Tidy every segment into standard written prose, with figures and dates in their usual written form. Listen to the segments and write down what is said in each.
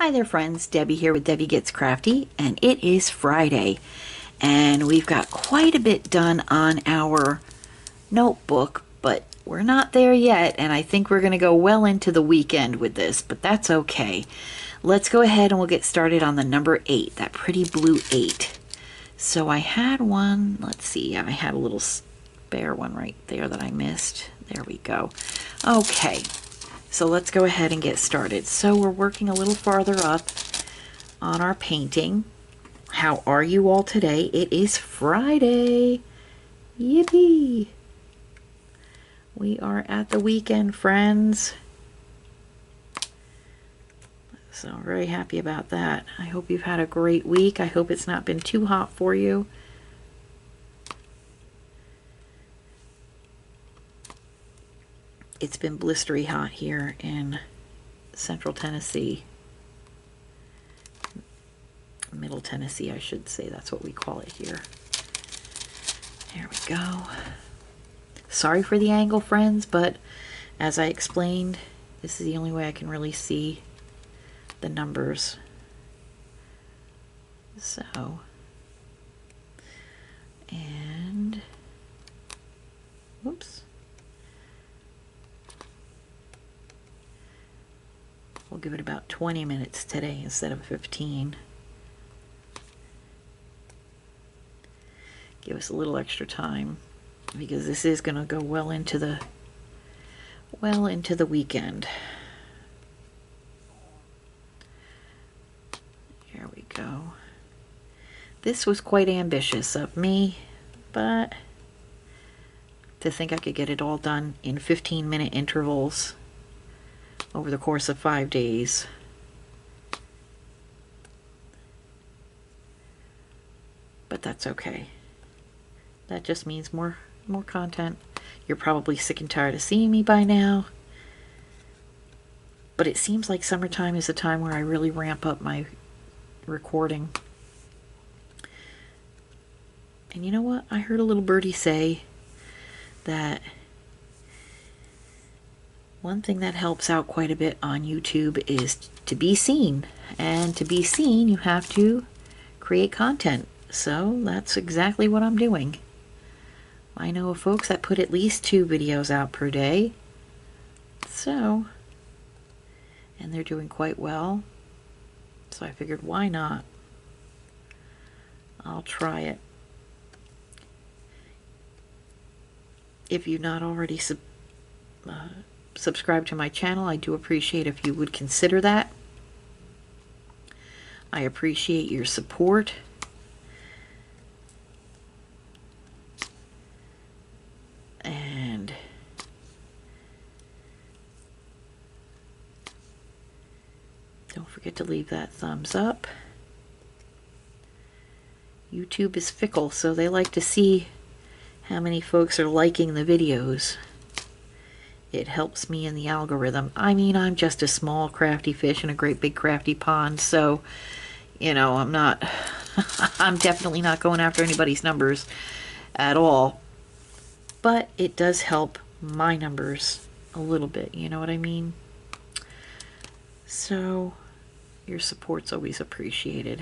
Hi there friends, Debbie here with Debbie Gets Crafty, and it is Friday and we've got quite a bit done on our notebook, but we're not there yet, and I think we're going to go well into the weekend with this, but that's okay. Let's go ahead and we'll get started on the number 8, that pretty blue 8. So I had one, let's see, I had a little spare one right there that I missed. There we go. Okay. So let's go ahead and get started. So we're working a little farther up on our painting. How are you all today? It is Friday. Yippee! We are at the weekend, friends. So I'm very happy about that. I hope you've had a great week. I hope it's not been too hot for you. It's been blistery hot here in Central Tennessee. Middle Tennessee, I should say. That's what we call it here. There we go. Sorry for the angle, friends, but as I explained, this is the only way I can really see the numbers. So, and, whoops. We'll give it about 20 minutes today instead of 15. Give us a little extra time because this is going to go well into the weekend. Here we go. This was quite ambitious of me, but to think I could get it all done in 15-minute intervals over the course of 5 days. But that's okay. That just means more content. You're probably sick and tired of seeing me by now. But it seems like summertime is a time where I really ramp up my recording. And you know what? I heard a little birdie say that one thing that helps out quite a bit on YouTube is to be seen. And to be seen, you have to create content. So that's exactly what I'm doing. I know of folks that put at least 2 videos out per day. So, and they're doing quite well. So I figured, why not? I'll try it. If you've not already subscribe to my channel, I do appreciate if you would consider that. I appreciate your support. And don't forget to leave that thumbs up. YouTube is fickle, so they like to see how many folks are liking the videos. It helps me in the algorithm. I mean, I'm just a small crafty fish in a great big crafty pond, so, you know, I'm definitely not going after anybody's numbers at all. But it does help my numbers a little bit, you know what I mean? So, your support's always appreciated.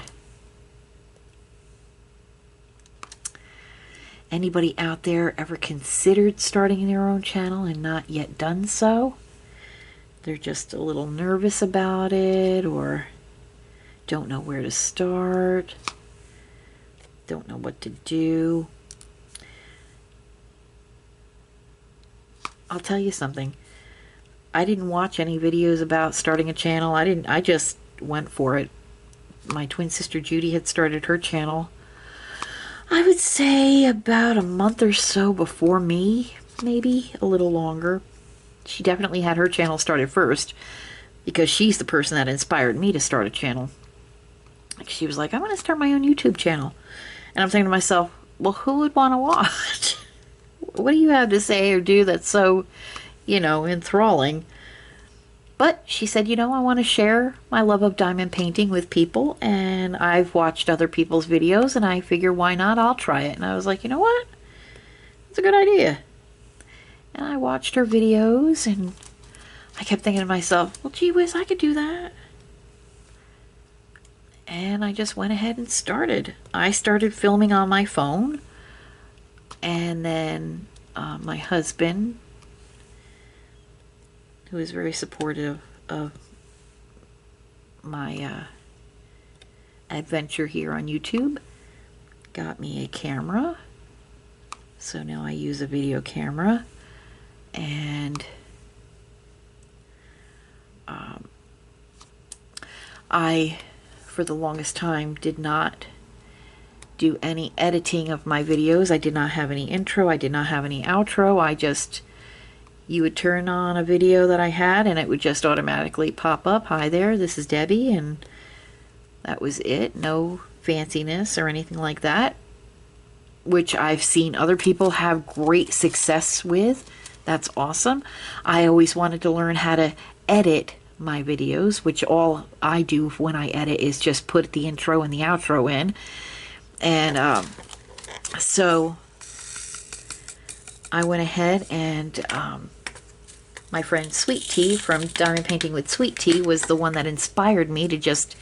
Anybody out there ever considered starting their own channel and not yet done so? They're just a little nervous about it, or don't know where to start, don't know what to do. I'll tell you something. I didn't watch any videos about starting a channel. I just went for it. My twin sister Judy had started her channel, I would say about a month or so before me, maybe a little longer. She definitely had her channel started first because she's the person that inspired me to start a channel. She was like, I'm going to start my own YouTube channel. And I'm thinking to myself, well, who would want to watch? What do you have to say or do that's so, you know, enthralling? But she said, you know, I want to share my love of diamond painting with people, and I've watched other people's videos, and I figure, why not? I'll try it. And I was like, you know what? It's a good idea. And I watched her videos, and I kept thinking to myself, well, gee whiz, I could do that. and I just went ahead and started. I started filming on my phone, and then my husband, who is very supportive of my adventure here on YouTube, got me a camera. So now I use a video camera, and I, for the longest time, did not do any editing of my videos. I did not have any intro. I did not have any outro. You would turn on a video that I had and it would just automatically pop up. Hi there, this is Debbie, and that was it. No fanciness or anything like that, which I've seen other people have great success with. That's awesome. I always wanted to learn how to edit my videos, which all I do when I edit is just put the intro and the outro in. And so I went ahead and my friend Sweet Tea from Diamond Painting with Sweet Tea was the one that inspired me to just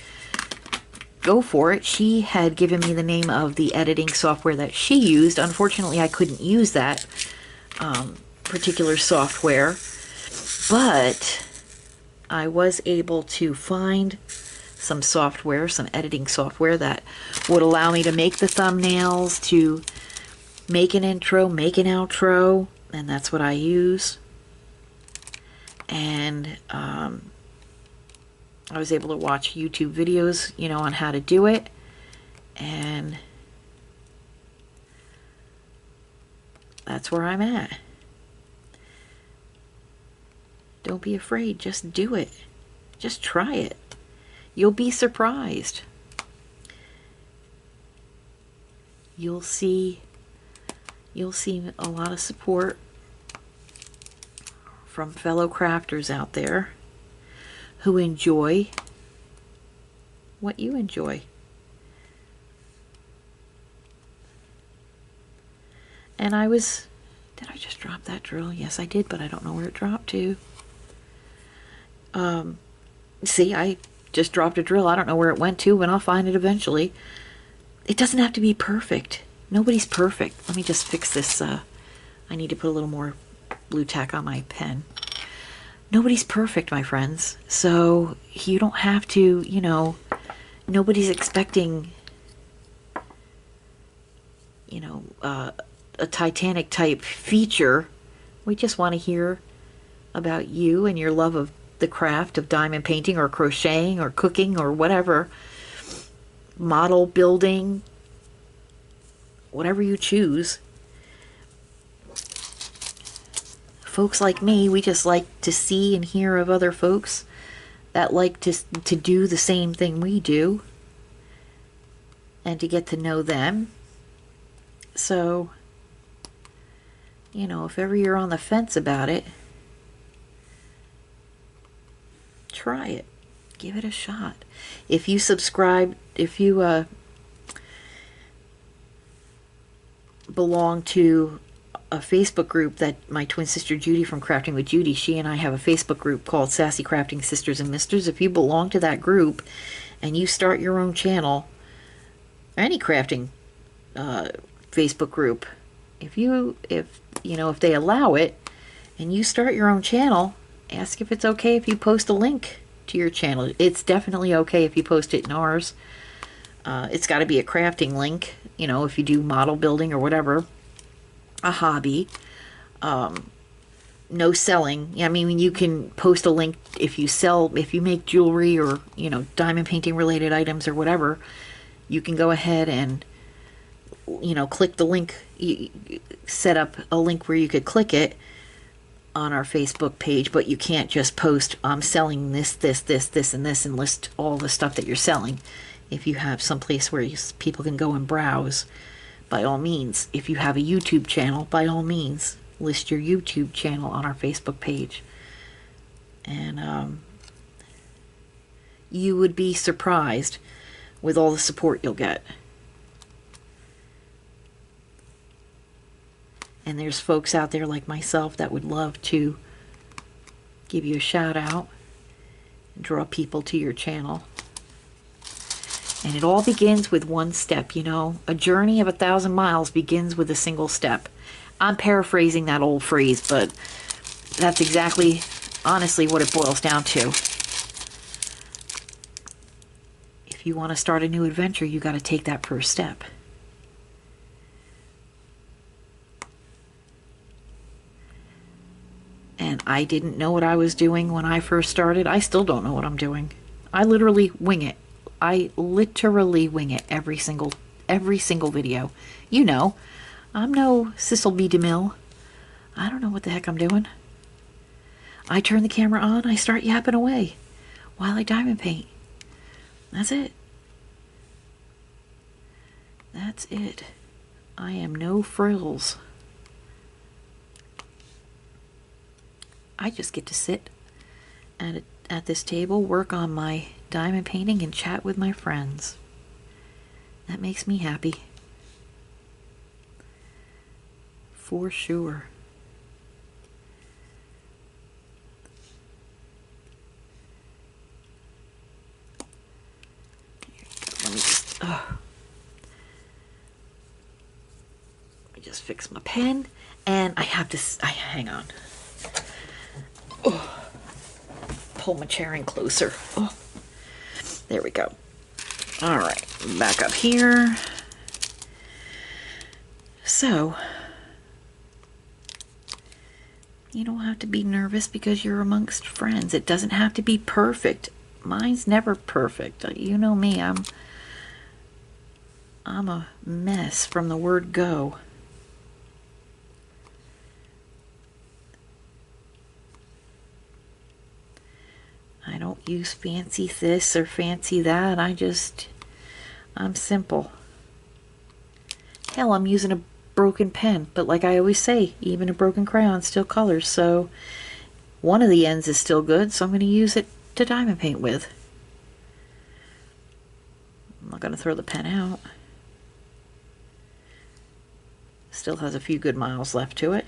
go for it. She had given me the name of the editing software that she used. Unfortunately, I couldn't use that particular software, but I was able to find some software, some editing software that would allow me to make the thumbnails, to make an intro, make an outro, and that's what I use. And I was able to watch YouTube videos, you know, on how to do it. And that's where I'm at. Don't be afraid, just do it. Just try it. You'll be surprised. You'll see a lot of support from fellow crafters out there who enjoy what you enjoy. And did I just drop that drill? Yes, I did, but I don't know where it dropped to. See, I just dropped a drill. I don't know where it went to, but I'll find it eventually. It doesn't have to be perfect. Nobody's perfect. Let me just fix this. I need to put a little more blue tack on my pen. Nobody's perfect, my friends. So you don't have to, you know, nobody's expecting, you know, a Titanic type feature. We just want to hear about you and your love of the craft of diamond painting or crocheting or cooking or whatever, model building, whatever you choose. Folks like me, we just like to see and hear of other folks that like to do the same thing we do and to get to know them. So, you know, if ever you're on the fence about it, try it. Give it a shot. If you subscribe, if you belong to a Facebook group that my twin sister Judy from Crafting with Judy, she and I have a Facebook group called Sassy Crafting Sisters and Misters. If you belong to that group and you start your own channel, any crafting Facebook group, if they allow it and you start your own channel, ask if it's okay if you post a link to your channel. It's definitely okay if you post it in ours. It's got to be a crafting link, you know, if you do model building or whatever, a hobby. No selling. I mean, you can post a link if you make jewelry or, you know, diamond painting related items or whatever. You can go ahead and, you know, click the link, set up a link where you could click it on our Facebook page, but you can't just post, I'm selling this, and this, and list all the stuff that you're selling. If you have some place where people can go and browse, by all means. If you have a YouTube channel, by all means, list your YouTube channel on our Facebook page. And you would be surprised with all the support you'll get. And there's folks out there like myself that would love to give you a shout out and draw people to your channel. And it all begins with one step, you know. A journey of 1,000 miles begins with a single step. I'm paraphrasing that old phrase, but that's exactly, honestly, what it boils down to. If you want to start a new adventure, you got to take that first step. And I didn't know what I was doing when I first started. I still don't know what I'm doing. I literally wing it. I literally wing it every single video. You know, I'm no Cecil B. DeMille. I don't know what the heck I'm doing. I turn the camera on, I start yapping away while I diamond paint. That's it. That's it. I am no frills. I just get to sit at this table, work on my diamond painting, and chat with my friends. That makes me happy. For sure. Let me just fix my pen, and I have this. Hang on. Oh, pull my chair in closer. Oh, there we go. All right, back up here. So, you don't have to be nervous because you're amongst friends. It doesn't have to be perfect. Mine's never perfect. You know me, I'm a mess from the word go. I don't use fancy this or fancy that. I'm simple. Hell, I'm using a broken pen, but like I always say, even a broken crayon still colors, so one of the ends is still good, so I'm going to use it to diamond paint with. I'm not going to throw the pen out. Still has a few good miles left to it.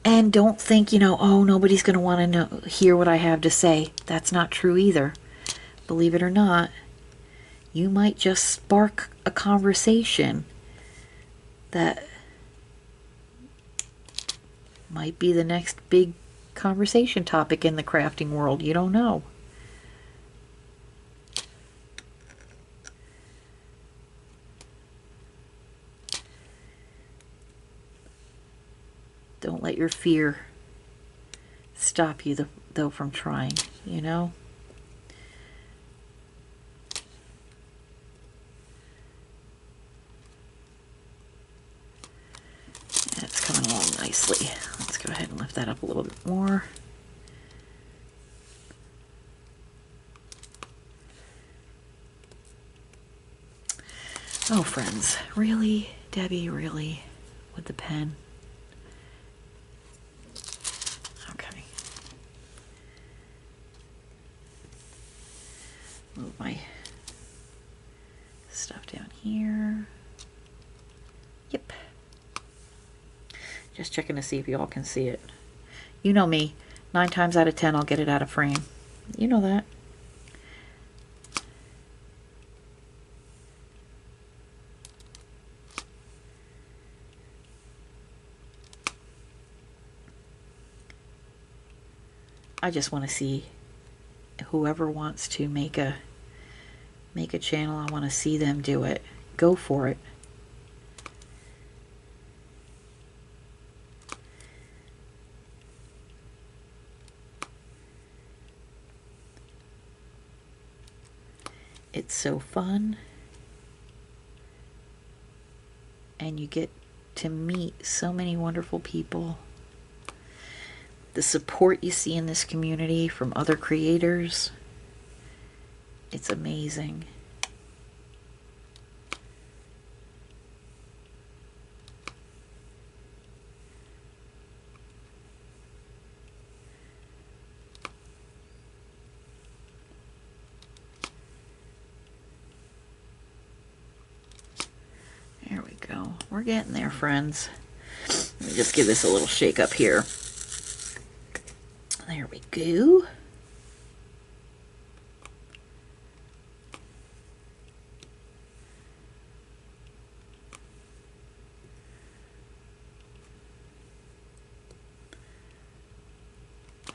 And don't think, you know, oh, nobody's going to want to hear what I have to say. That's not true either. Believe it or not, you might just spark a conversation that might be the next big conversation topic in the crafting world. You don't know. Don't let your fear stop you, though, from trying, you know? That's coming along nicely. Let's go ahead and lift that up a little bit more. Oh, friends, really? Debbie, really? With the pen? Okay. Move my stuff down here. Yep. Just checking to see if you all can see it. You know me. 9 times out of 10, I'll get it out of frame. You know that. I just want to see whoever wants to make a channel. I want to see them do it. Go for it. It's so fun, and you get to meet so many wonderful people. The support you see in this community from other creators, it's amazing. There we go. We're getting there, friends. Let me just give this a little shake up here. There we go.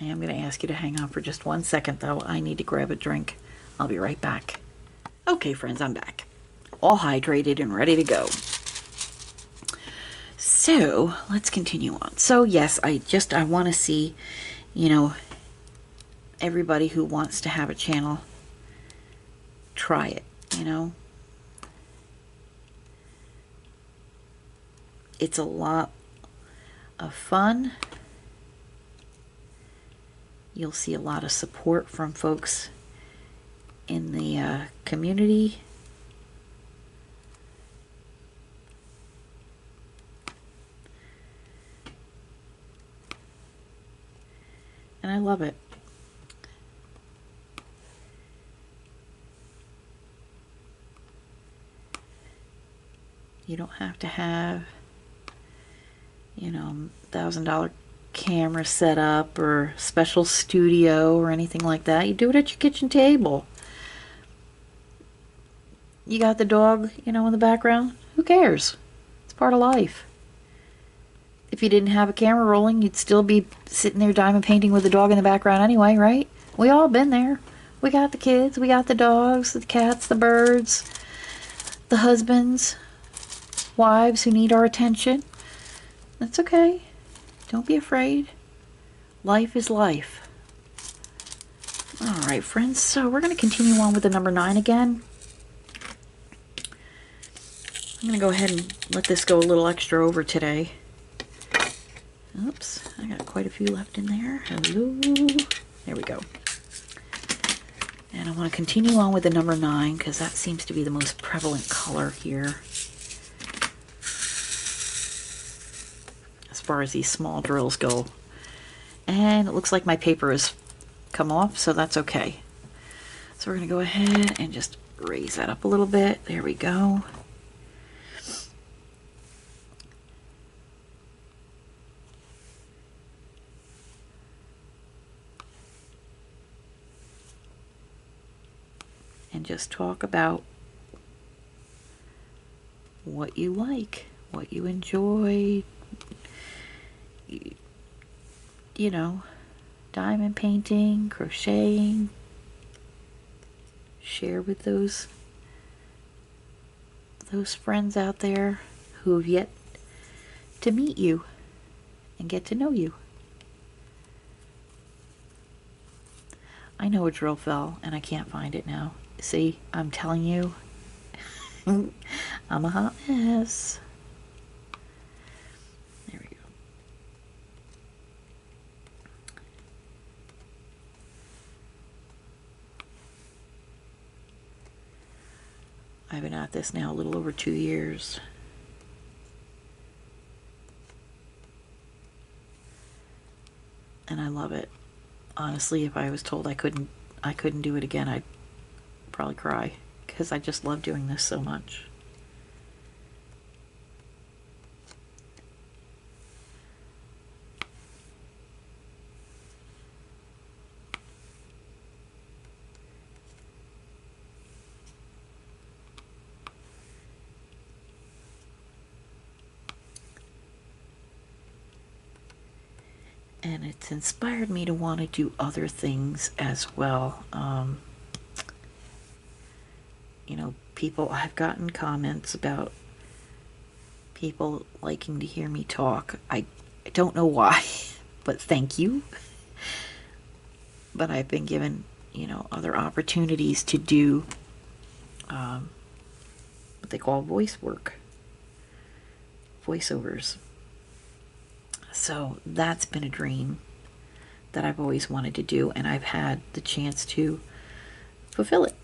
I am going to ask you to hang on for just 1 second, though. I need to grab a drink. I'll be right back. Okay, friends, I'm back. All hydrated and ready to go. So, let's continue on. So, yes, I want to see, you know, everybody who wants to have a channel try it, you know. It's a lot of fun. You'll see a lot of support from folks in the community. And I love it. You don't have to have, you know, $1,000 camera set up or special studio or anything like that. You do it at your kitchen table. You got the dog, you know, in the background. Who cares? It's part of life. If you didn't have a camera rolling, you'd still be sitting there diamond painting with the dog in the background anyway, right? We all been there. We got the kids, we got the dogs, the cats, the birds, the husbands, wives who need our attention. That's okay. Don't be afraid. Life is life. All right, friends. So we're going to continue on with the number 9 again. I'm going to go ahead and let this go a little extra over today. Oops, I got quite a few left in there. Hello. There we go. And I want to continue on with the number 9 because that seems to be the most prevalent color here. As far as these small drills go. And it looks like my paper has come off, so that's okay. So we're going to go ahead and just raise that up a little bit. There we go. And just talk about what you like, what you enjoy, you know, diamond painting, crocheting. Share with those friends out there who have yet to meet you and get to know you. I know a drill fell and I can't find it now. See, I'm telling you, I'm a hot mess. There we go. I've been at this now a little over 2 years. And I love it. Honestly, if I was told I couldn't do it again, I'd probably cry because I just love doing this so much. And it's inspired me to want to do other things as well. You know, I've gotten comments about people liking to hear me talk. I don't know why, but thank you. But I've been given, you know, other opportunities to do what they call voice work, voiceovers. So that's been a dream that I've always wanted to do, and I've had the chance to fulfill it.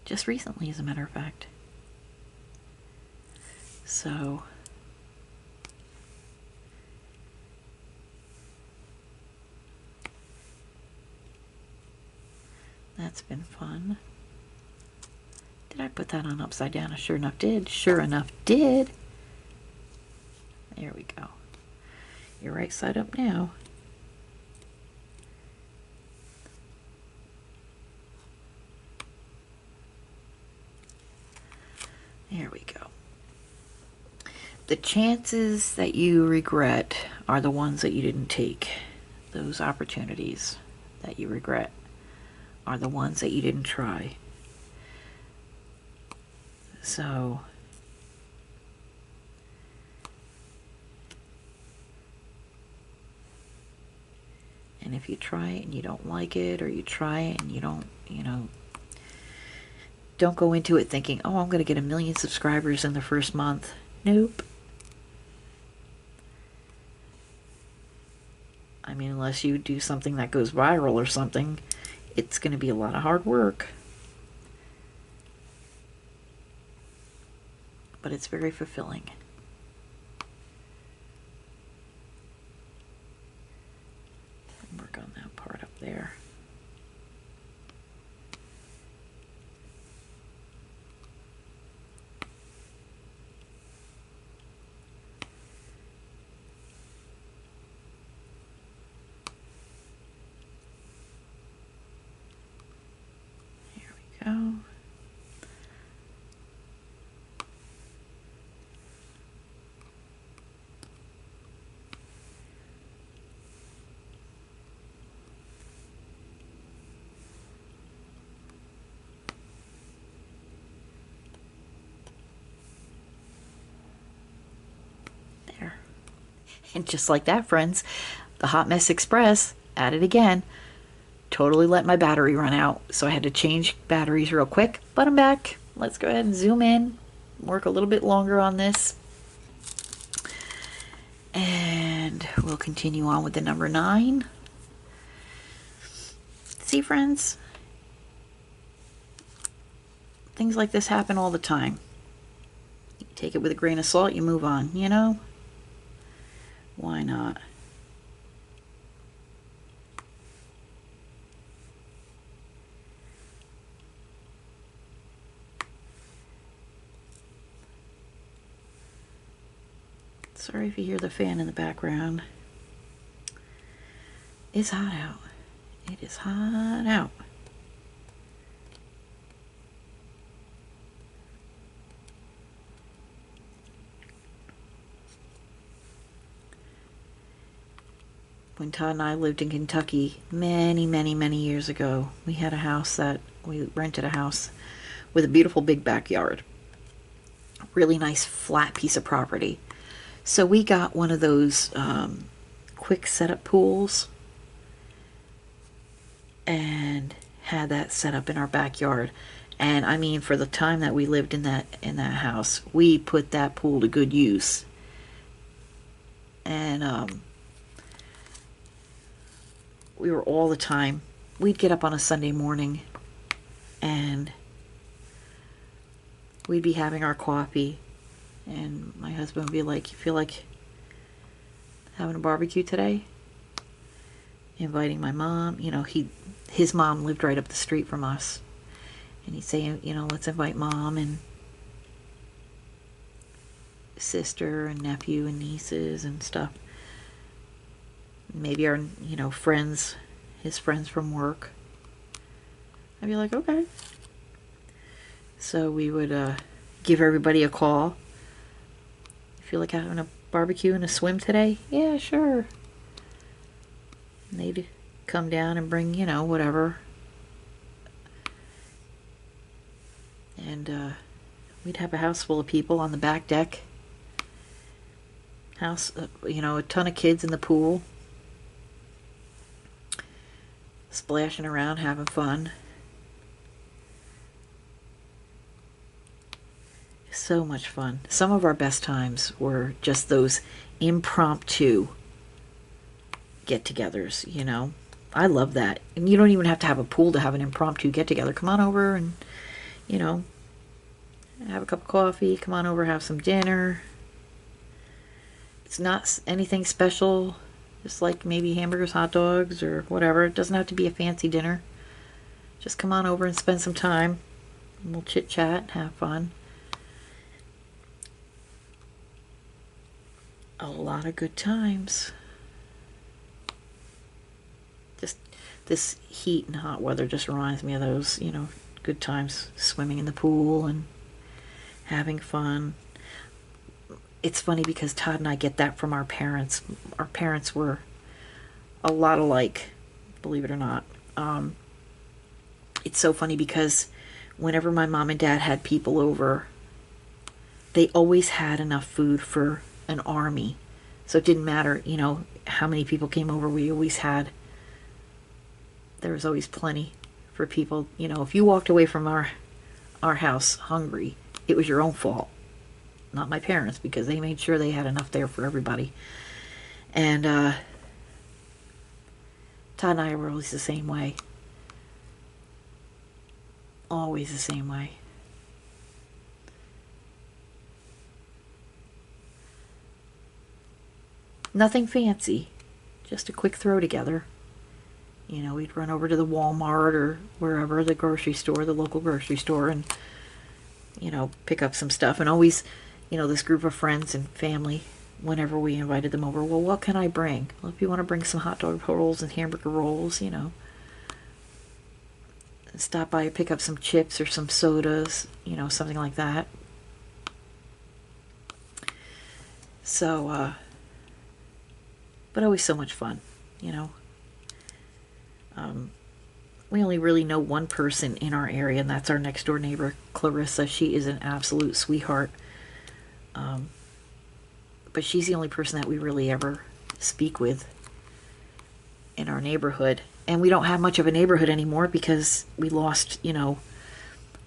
Just recently, as a matter of fact. So that's been fun. Did I put that on upside down? I sure enough did. Sure enough did. There we go. You're right side up now. There we go. The chances that you regret are the ones that you didn't take. Those opportunities that you regret are the ones that you didn't try. So, and if you try it and you don't like it, or you try it and you don't, don't go into it thinking, oh, I'm going to get 1 million subscribers in the first month. Nope. I mean, unless you do something that goes viral or something, it's going to be a lot of hard work. But it's very fulfilling. Work on that part up there. Here we go. And just like that, friends, the Hot Mess Express, at it again, totally let my battery run out. So I had to change batteries real quick, but I'm back. Let's go ahead and zoom in, work a little bit longer on this. And we'll continue on with the number 9. See, friends? Things like this happen all the time. You take it with a grain of salt, you move on, Why not? Sorry if you hear the fan in the background. It's hot out. It is hot out. When Todd and I lived in Kentucky many, many, many years ago, we had a house we rented a house with a beautiful big backyard. A really nice flat piece of property. So we got one of those quick setup pools and had that set up in our backyard. And I mean, for the time that we lived in that house, we put that pool to good use. And we were all the time. We'd get up on a Sunday morning and we'd be having our coffee, and my husband would be like, you feel like having a barbecue today? Inviting my mom, his mom lived right up the street from us, and he'd say, let's invite mom and sister and nephew and nieces and stuff. Maybe our, friends, his friends from work. I'd be like, okay. So we would give everybody a call. You feel like having a barbecue and a swim today? Yeah, sure. And they'd come down and bring, whatever. And we'd have a house full of people on the back deck. House, a ton of kids in the pool. Splashing around, having fun. So much fun. Some of our best times were just those impromptu get-togethers, I love that. And you don't even have to have a pool to have an impromptu get-together. Come on over and, have a cup of coffee. Come on over, have some dinner. It's not anything special. Just like maybe hamburgers, hot dogs, or whatever. It doesn't have to be a fancy dinner. Just come on over and spend some time. And we'll chit-chat, have fun. A lot of good times. Just this heat and hot weather just reminds me of those, good times swimming in the pool and having fun. it's funny because Todd and I get that from our parents. Our parents were a lot alike, believe it or not. It's so funny because whenever my mom and dad had people over, they always had enough food for an army. So it didn't matter, how many people came over, there was always plenty for people. If you walked away from our house hungry, it was your own fault, not my parents, because they made sure they had enough there for everybody. And Todd and I were always the same way. Always the same way. Nothing fancy, just a quick throw together. We'd run over to the Walmart or wherever, the grocery store, the local grocery store, and, pick up some stuff. And always, this group of friends and family, whenever we invited them over, well, what can I bring? Well, if you want to bring some hot dog rolls and hamburger rolls, stop by, pick up some chips or some sodas, something like that. So, but always so much fun, we only really know one person in our area, and that's our next door neighbor, Clarissa. She is an absolute sweetheart. But she's the only person that we really ever speak with in our neighborhood. And we don't have much of a neighborhood anymore because we lost,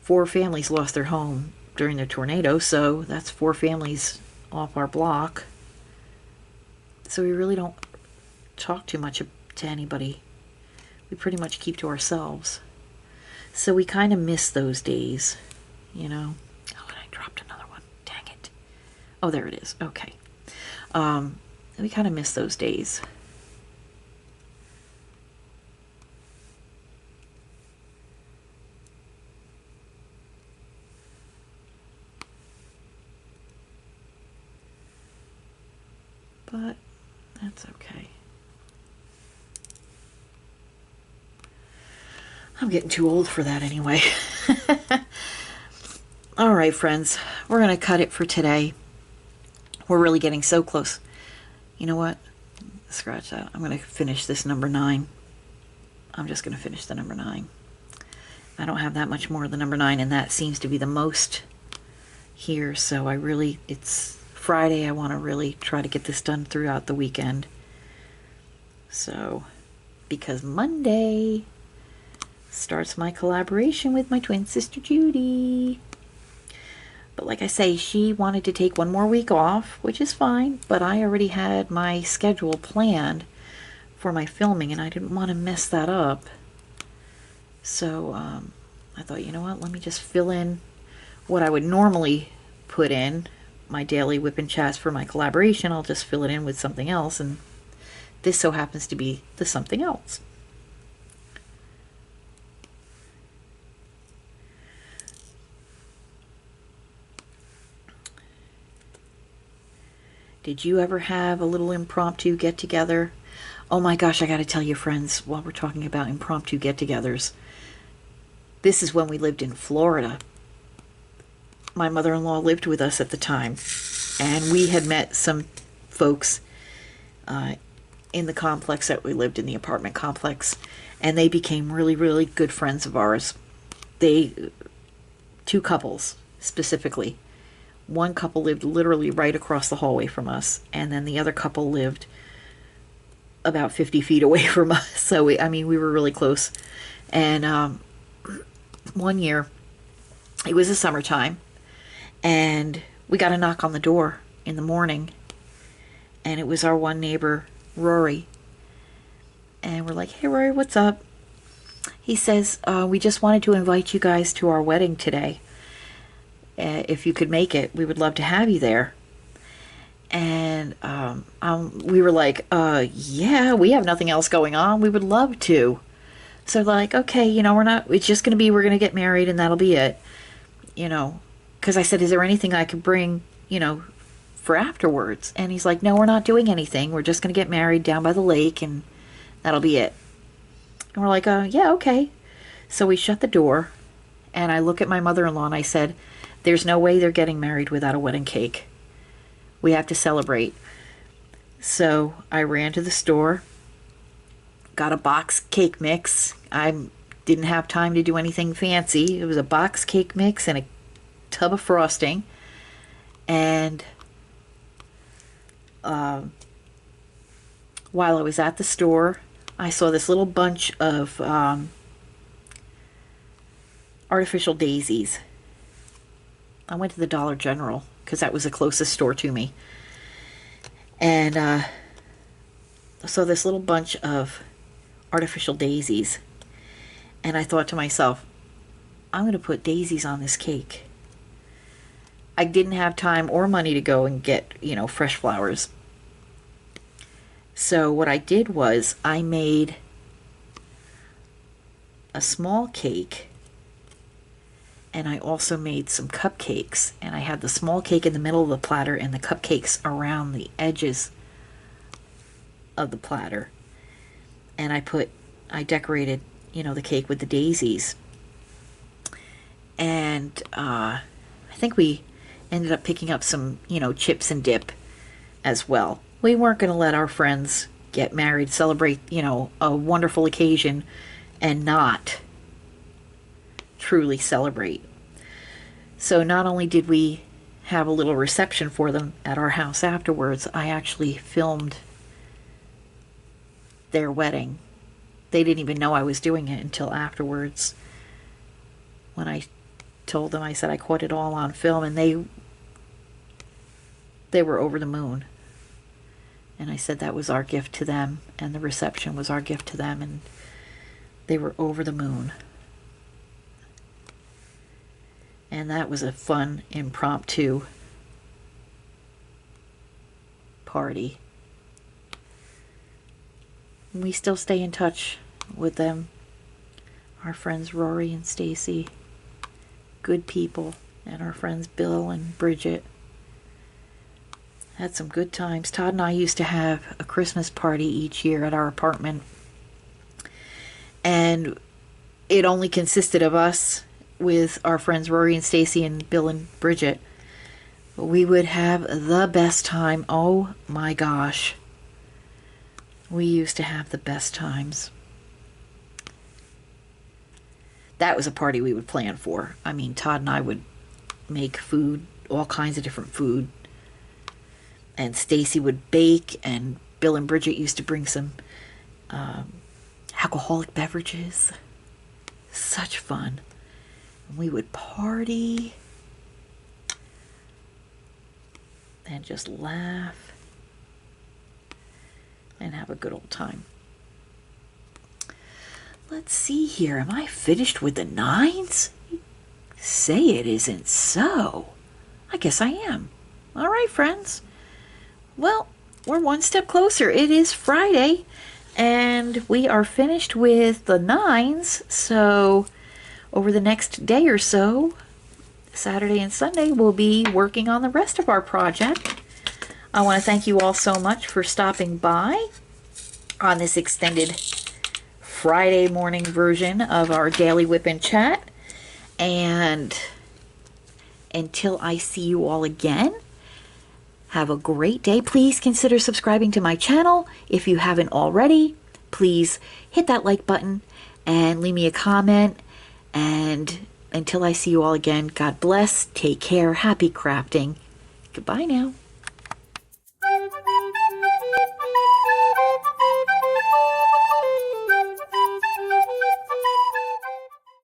4 families lost their home during the tornado. So that's 4 families off our block. So we really don't talk too much to anybody. We pretty much keep to ourselves. So we kind of miss those days, Oh, and I dropped another one. Dang it. Oh, there it is. Okay. We kind of miss those days. But that's okay. I'm getting too old for that anyway. All right, friends, we're going to cut it for today. We're really getting so close. You know what? Scratch that. I'm going to finish this number 9. I'm just going to finish the number 9. I don't have that much more of the number 9, and that seems to be the most here. So it's Friday. I want to really try to get this done throughout the weekend. So, because Monday starts my collaboration with my twin sister Judy. But like I say, she wanted to take one more week off, which is fine, but I already had my schedule planned for my filming, and I didn't want to mess that up. So I thought, you know what, let me just fill in what I would normally put in my daily WIP and chats for my collaboration. I'll just fill it in with something else, and this so happens to be the something else. Did you ever have a little impromptu get-together? Oh my gosh, I gotta tell you, friends, while we're talking about impromptu get-togethers, this is when we lived in Florida. My mother-in-law lived with us at the time, and we had met some folks in the complex that we lived in, the apartment complex, and they became really, really good friends of ours. 2 couples specifically. One couple lived literally right across the hallway from us, and then the other couple lived about 50 feet away from us. So we were really close. And one year, it was the summertime, and we got a knock on the door in the morning, and it was our one neighbor, Rory. And we're like, "Hey Rory, what's up?" He says, "We just wanted to invite you guys to our wedding today. If you could make it, we would love to have you there." And we were like, yeah, we have nothing else going on. We would love to. So like, okay, it's just going to be, we're going to get married and that'll be it. Because I said, is there anything I could bring, for afterwards? And he's like, no, we're not doing anything. We're just going to get married down by the lake and that'll be it. And we're like, yeah, okay. So we shut the door, and I look at my mother-in-law and I said, there's no way they're getting married without a wedding cake. We have to celebrate. So I ran to the store, got a box cake mix. I didn't have time to do anything fancy. It was a box cake mix and a tub of frosting. And while I was at the store, I saw this little bunch of artificial daisies. I went to the Dollar General because that was the closest store to me. And I saw this little bunch of artificial daisies. And I thought to myself, I'm going to put daisies on this cake. I didn't have time or money to go and get, fresh flowers. So what I did was I made a small cake, and I also made some cupcakes, and I had the small cake in the middle of the platter and the cupcakes around the edges of the platter. And I decorated, the cake with the daisies. And I think we ended up picking up some, chips and dip as well. We weren't going to let our friends get married, celebrate, a wonderful occasion, and not truly celebrate. So not only did we have a little reception for them at our house afterwards, I actually filmed their wedding. They didn't even know I was doing it until afterwards. When I told them, I said I caught it all on film, and they were over the moon. And I said that was our gift to them, and the reception was our gift to them, and they were over the moon. And that was a fun, impromptu party. We still stay in touch with them. Our friends Rory and Stacy, good people, and our friends Bill and Bridget. Had some good times. Todd and I used to have a Christmas party each year at our apartment, and it only consisted of us with our friends Rory and Stacy and Bill and Bridget. We would have the best time. Oh my gosh. We used to have the best times. That was a party we would plan for. I mean, Todd and I would make food, all kinds of different food. And Stacy would bake, and Bill and Bridget used to bring some alcoholic beverages. Such fun. And we would party and just laugh and have a good old time. Let's see here. Am I finished with the 9s? Say it isn't so. I guess I am. All right, friends. Well, we're one step closer. It is Friday, and we are finished with the 9s. So over the next day or so, Saturday and Sunday, we'll be working on the rest of our project. I want to thank you all so much for stopping by on this extended Friday morning version of our daily WIP and Chat. And until I see you all again, have a great day. Please consider subscribing to my channel if you haven't already. Please hit that like button and leave me a comment. And until I see you all again, God bless, take care, happy crafting. Goodbye now.